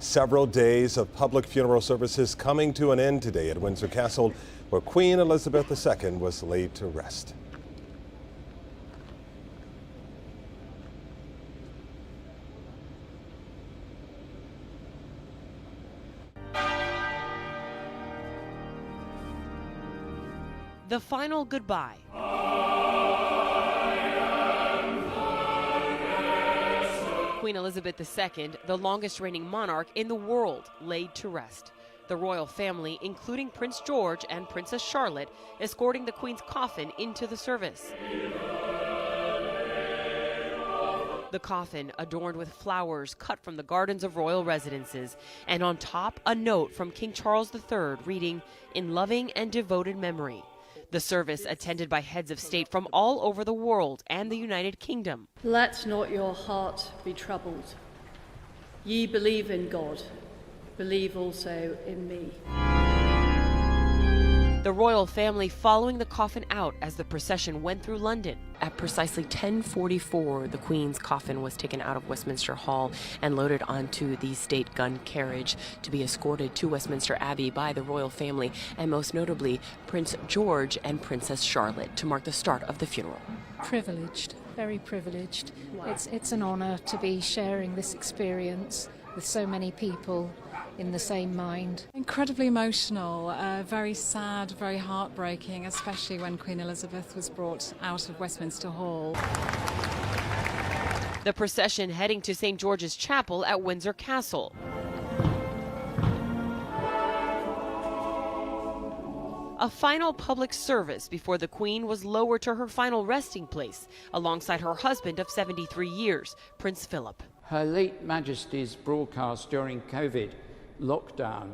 Several days of public funeral services coming to an end today at Windsor Castle, where Queen Elizabeth II was laid to rest. The final goodbye. Queen Elizabeth II, the longest reigning monarch in the world, laid to rest. The royal family, including Prince George and Princess Charlotte, escorting the Queen's coffin into the service. The coffin adorned with flowers cut from the gardens of royal residences, and on top a note from King Charles III reading, "In loving and devoted memory." The service attended by heads of state from all over the world and the United Kingdom. Let not your heart be troubled. Ye believe in God, believe also in me. The royal family following the coffin out as the procession went through London. At precisely 10:44, the Queen's coffin was taken out of Westminster Hall and loaded onto the state gun carriage to be escorted to Westminster Abbey by the royal family, and most notably Prince George and Princess Charlotte, to mark the start of the funeral. Privileged, very privileged. Wow. It's an honor to be sharing this experience with so many people in the same mind. Incredibly emotional, very sad, very heartbreaking, especially when Queen Elizabeth was brought out of Westminster Hall. The procession heading to St. George's Chapel at Windsor Castle. A final public service before the Queen was lowered to her final resting place alongside her husband of 73 years, Prince Philip. Her late Majesty's broadcast during COVID lockdown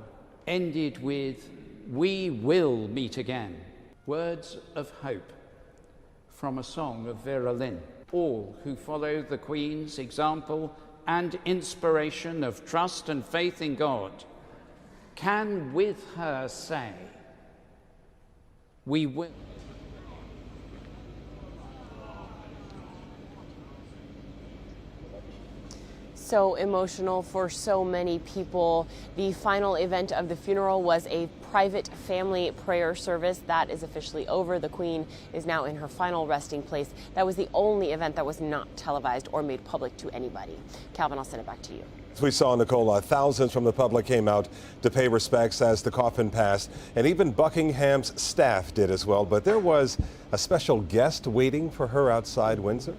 ended with "We will meet again." Words of hope from a song of Vera Lynn. All who follow the Queen's example and inspiration of trust and faith in God can with her say, "We will." So emotional for so many people. The final event of the funeral was a private family prayer service. That is officially over. The Queen is now in her final resting place. That was the only event that was not televised or made public to anybody. Calvin, I'll send it back to you. As we saw, Nicole, thousands from the public came out to pay respects as the coffin passed, and even Buckingham's staff did as well. But there was a special guest waiting for her outside Windsor.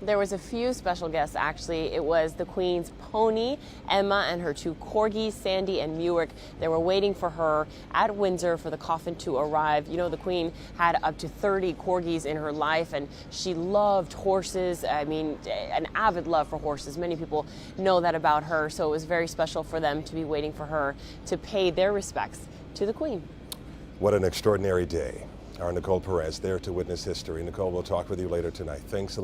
There was a few special guests, actually. It was the Queen's pony, Emma, and her two corgis, Sandy and Muick. They were waiting for her at Windsor for the coffin to arrive. You know, the Queen had up to 30 corgis in her life, and she loved horses. I mean, an avid love for horses. Many people know that about her, so it was very special for them to be waiting for her to pay their respects to the Queen. What an extraordinary day. Our Nicole Perez there to witness history. Nicole, we'll talk with you later tonight. Thanks a lot.